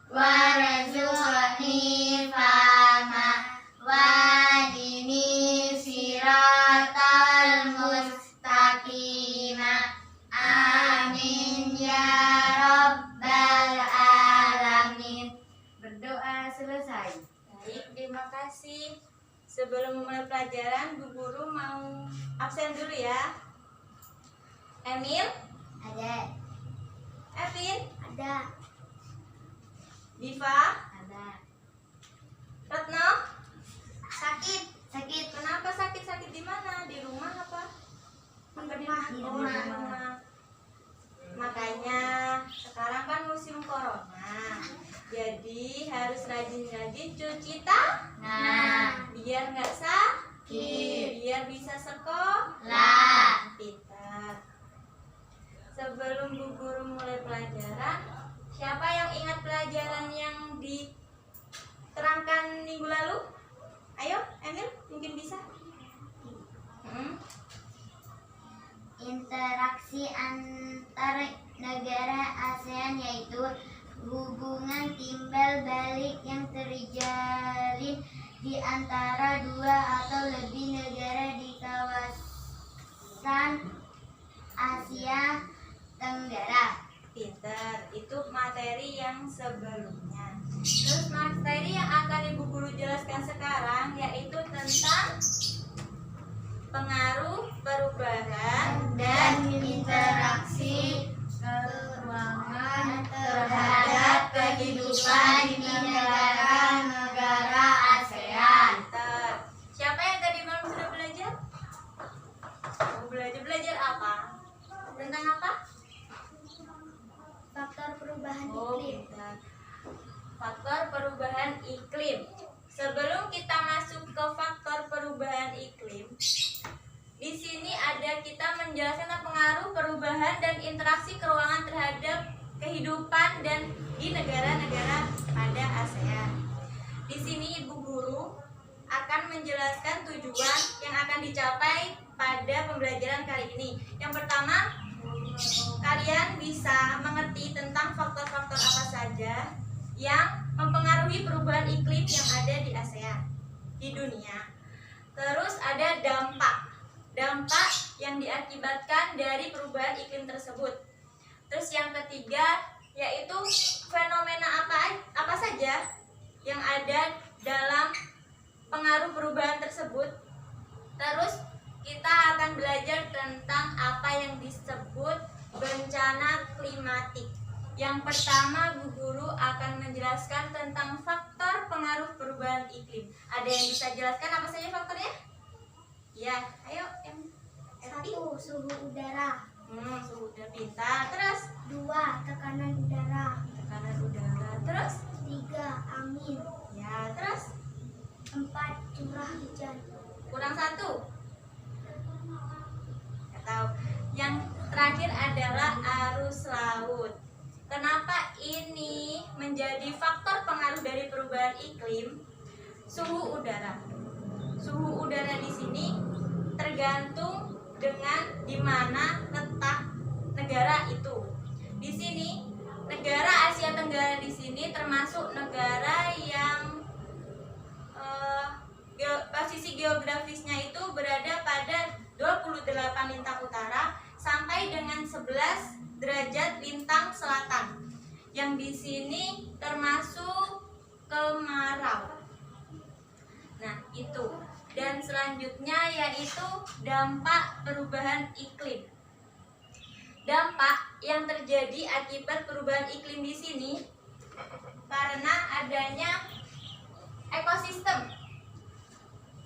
warzuqni fahma wadini siratal mustaqima. Amin ya rabbal alamin. Berdoa selesai. Baik, terima kasih. Sebelum memulai pelajaran, Bu Guru mau absen dulu ya. Emil? Ada. Evin? Ada. Diva? Ada. Retno? Sakit. Kenapa sakit? Sakit di mana? Di rumah apa? Di rumah. Makanya sekarang kan musim corona. Jadi harus rajin-rajin cuci tangan. Biar nggak sakit. Biar bisa sekolah. Pintar. Sebelum Bu Guru mulai pelajaran, siapa yang ingat pelajaran yang diterangkan minggu lalu? Ayo, Emil, mungkin bisa. Interaksi antar negara ASEAN yaitu hubungan timbal balik yang terjalin di antara dua atau lebih negara di kawasan Asia Tenggara. Pintar, itu materi yang sebelumnya. Terus materi yang akan Ibu Guru jelaskan sekarang yaitu tentang pengaruh perubahan Dan interaksi keuangan terhadap kehidupan di negara-negara ASEAN. Pintar. Siapa yang tadi malam sudah belajar? Belajar apa? Tentang apa? Faktor perubahan Pintar. Faktor perubahan iklim. Sebelum kita masuk ke faktor perubahan iklim, di sini ada kita menjelaskan tentang pengaruh perubahan dan interaksi keuangan terhadap kehidupan dan di negara-negara pada ASEAN. Di sini Ibu Guru akan menjelaskan tujuan yang akan dicapai pada pembelajaran kali ini. Yang pertama, kalian bisa mengerti tentang faktor-faktor apa saja yang mempengaruhi perubahan iklim yang ada di ASEAN, di dunia. Terus ada dampak yang diakibatkan dari perubahan iklim tersebut. Terus yang ketiga yaitu fenomena apa saja yang ada dalam pengaruh perubahan tersebut. Terus kita akan belajar tentang apa yang disebut bencana klimatik. Yang pertama, Bu Guru akan menjelaskan tentang faktor pengaruh perubahan iklim. Ada yang bisa jelaskan apa saja faktornya? Ya, ayo. 1. Suhu udara. Suhu udara, pintar. Terus? 2. Tekanan udara. Tekanan udara. Terus? 3. Angin. Ya, terus? 4. Curah hujan. Kurang 1? Nggak tahu. Yang terakhir adalah arus laut. Kenapa ini menjadi faktor pengaruh dari perubahan iklim? Suhu udara. Suhu udara di sini tergantung dengan di mana letak negara itu. Di sini negara Asia Tenggara di sini termasuk negara yang posisi geografisnya itu berada pada 28 lintang utara sampai dengan 11 derajat lintang selatan, yang di sini termasuk kemarau. Nah, itu. Dan selanjutnya yaitu dampak perubahan iklim. Dampak yang terjadi akibat perubahan iklim di sini karena adanya ekosistem.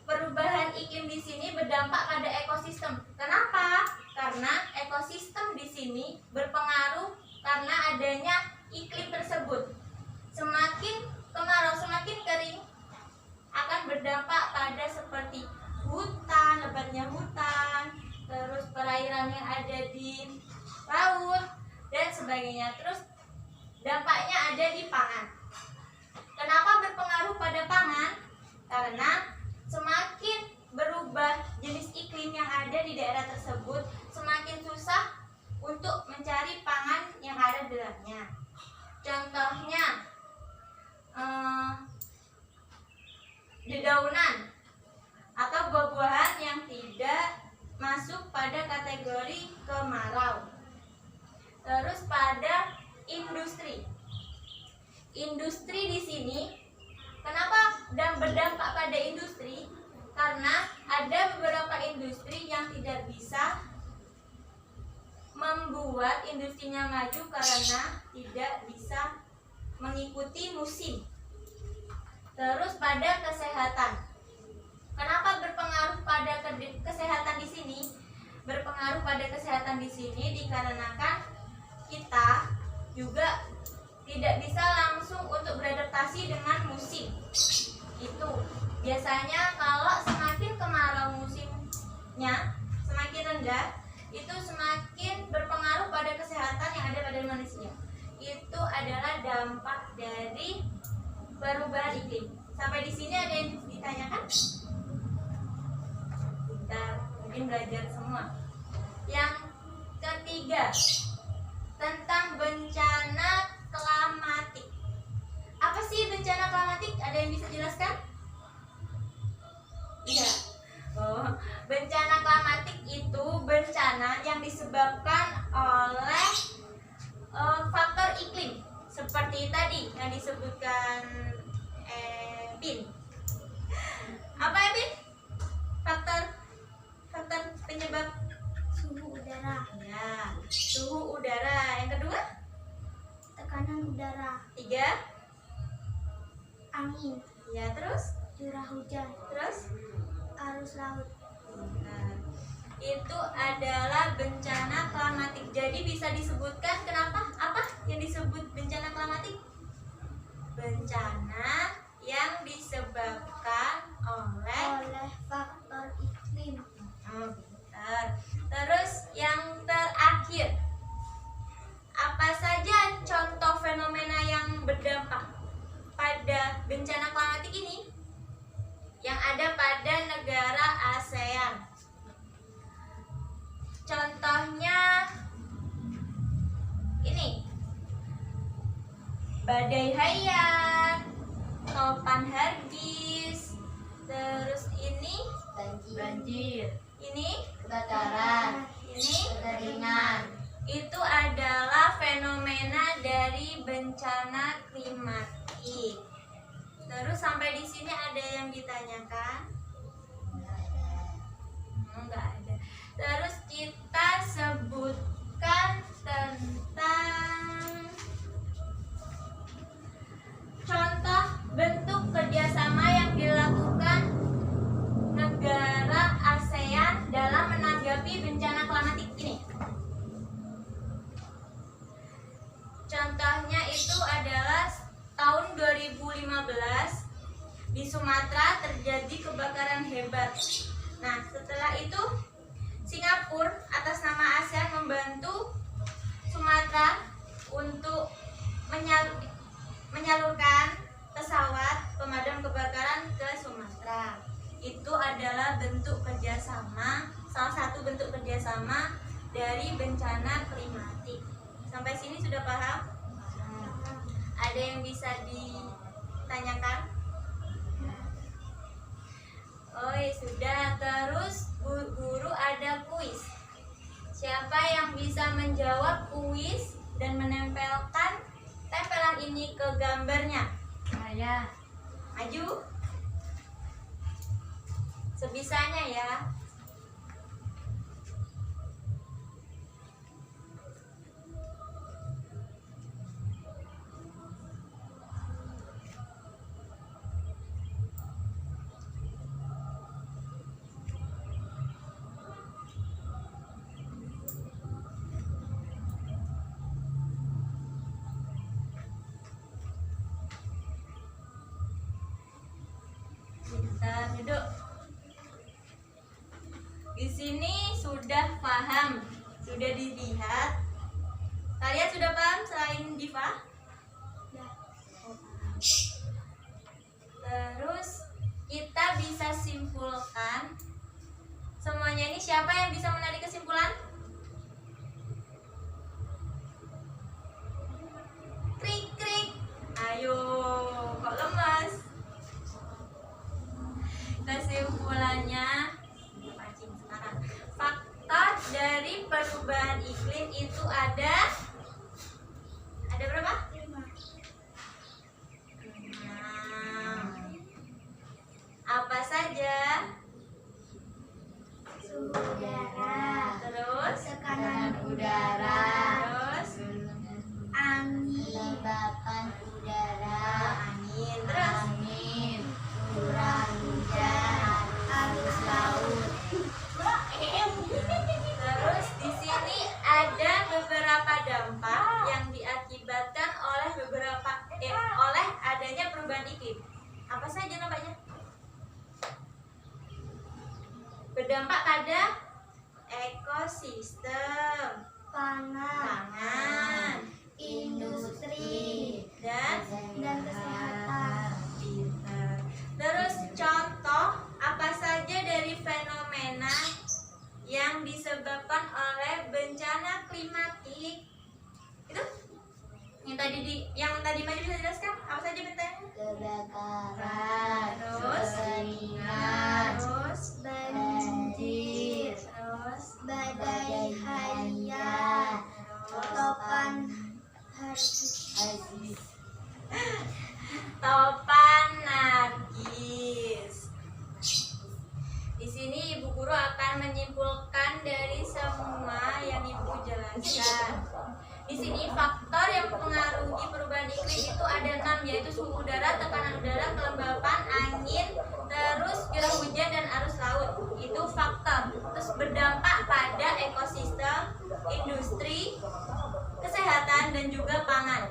Perubahan iklim di sini berdampak pada ekosistem. Kenapa? Karena ekosistem di sini berpengaruh karena adanya iklim tersebut. Semakin kemarau, semakin kering akan berdampak pada seperti hutan, lebatnya hutan, terus perairan yang ada di laut dan sebagainya. Terus dampaknya ada di pangan. Kenapa berpengaruh pada pangan? Karena semakin berubah jenis iklim yang ada di daerah tersebut, semakin susah untuk mencari pangan yang ada di dalamnya. Contohnya, dedaunan atau buah-buahan yang tidak masuk pada kategori kemarau. Terus pada industri. Industri di sini kenapa dan berdampak pada industri? Karena ada beberapa industri yang tidak bisa membuat industrinya maju karena tidak bisa mengikuti musim. Terus pada kesehatan. Kenapa berpengaruh pada kesehatan di sini? Berpengaruh pada kesehatan di sini dikarenakan kita juga tidak bisa langsung untuk beradaptasi dengan musim. Itu biasanya kalau semakin kemarau musimnya semakin rendah, itu semakin berpengaruh pada kesehatan yang ada pada manusia. Itu adalah dampak dari perubahan iklim. Sampai di sini ada yang ditanyakan? Kita mungkin belajar semua. Yang ketiga, tentang bencana klimatik. Apa sih bencana klimatik? Ada yang bisa jelaskan? Iya. Bencana klimatik itu bencana yang disebabkan oleh faktor iklim. Seperti tadi yang disebutkan Bin. Apa ya, Bin? Faktor penyebab Suhu udara. ya, suhu udara. Yang kedua, Tekanan udara. 3, Angin. ya, terus Curah hujan. terus Arus laut. Nah, itu adalah bencana klimatik. Jadi bisa disebutkan kenapa? Apa yang disebut bencana klimatik? Bencana yang disebabkan oleh Faktor iklim. Benar. Terus yang terakhir, apa saja contoh fenomena yang berdampak pada bencana klimatik ini yang ada pada negara ASEAN? Contohnya ini, badai Haiyan, topan Hargis, terus ini banjir, ini kebakaran, ini kekeringan. itu adalah fenomena dari bencana klimatik. Terus sampai di sini ada yang ditanyakan? Enggak ada. Terus kita sebutkan tentang contoh bentuk kerjasama yang dilakukan negara ASEAN dalam menanggapi bencana klimatik ini. Contohnya itu adalah tahun 2015 di Sumatera terjadi kebakaran hebat. Nah, setelah itu Singapura atas nama ASEAN membantu Sumatera untuk menyalurkan pesawat pemadam kebakaran ke Sumatera. Itu adalah bentuk kerjasama, salah satu bentuk kerjasama dari bencana klimatik. Sampai sini sudah paham? Ada yang bisa ditanyakan? Oh ya sudah. Terus guru ada kuis. Siapa yang bisa menjawab kuis dan menempelkan tempelan ini ke gambarnya? Saya. Maju. Sebisanya ya. Bentar, duduk. Di sini sudah paham, sudah dilihat. Kalian sudah paham selain Diva? Ya. Terus kita bisa simpulkan semuanya ini. Siapa yang bisa menarik kesimpulan? Krik krik. Ayo, kok menyebabkan udara, angin. Terus angin, curah hujan, arus laut. Terus di sini ada beberapa dampak yang diakibatkan oleh oleh adanya perubahan iklim. Apa saja nampaknya? Berdampak pada ekosistem, pangan, industri, dan kesehatan. Pintar. Terus contoh apa saja dari fenomena yang disebabkan oleh bencana klimatik? Itu yang tadi Maju bisa jelaskan apa saja bentuknya? Kebakaran, Terus? kekeringan, Terus banjir, terus Badai harian, topan habis, topan nargis. Di sini Ibu Guru akan menyimpulkan dari semua yang Ibu jelaskan. Di sini faktor yang mempengaruhi perubahan iklim itu ada 6, yaitu suhu udara, tekanan udara, kelembapan, angin, terus curah hujan dan arus laut. Itu faktor. Terus berdampak pada ekosistem, industri, kesehatan dan juga pangan.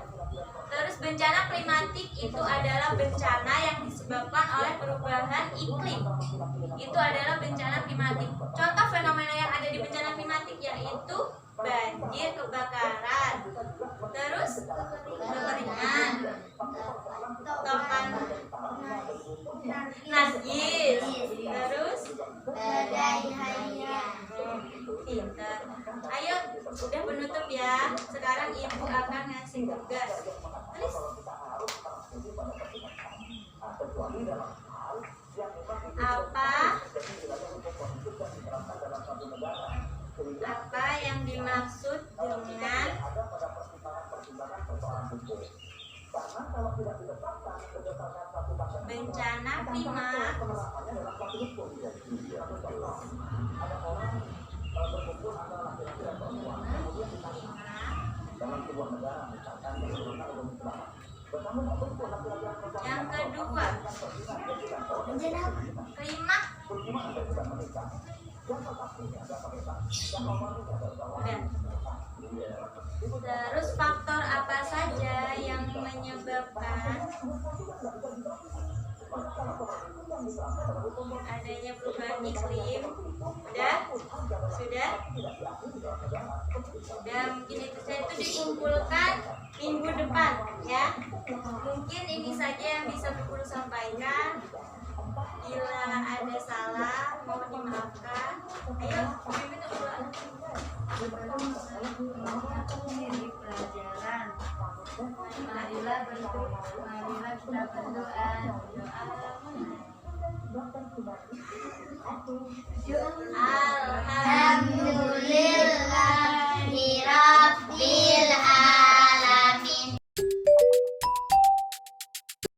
Terus bencana klimatik itu adalah bencana yang disebabkan oleh perubahan iklim. Itu adalah bencana klimatik. Contoh fenomena yang ada di bencana klimatik yaitu banjir, kebakaran, terus kekeringan, topan nargis, terus badai harian. pintar. Ayo, udah penutup ya. Sekarang Ibu akan ngasih tugas. Tulis. Apa yang dimaksud dengan bencana klimatik? Yang kedua, klimak. Udah. Terus faktor apa saja yang menyebabkan adanya perubahan iklim? Sudah? Dan mungkin itu dikumpulkan minggu depan ya. Mungkin ini saja yang bisa Bu Guru sampaikan. Bila ada salah mohon dimaafkan. Ayo, Bibi untuk berdoa. Ini pelajaran. Marilah kita berdoa. Alhamdulillahirabbil alamin.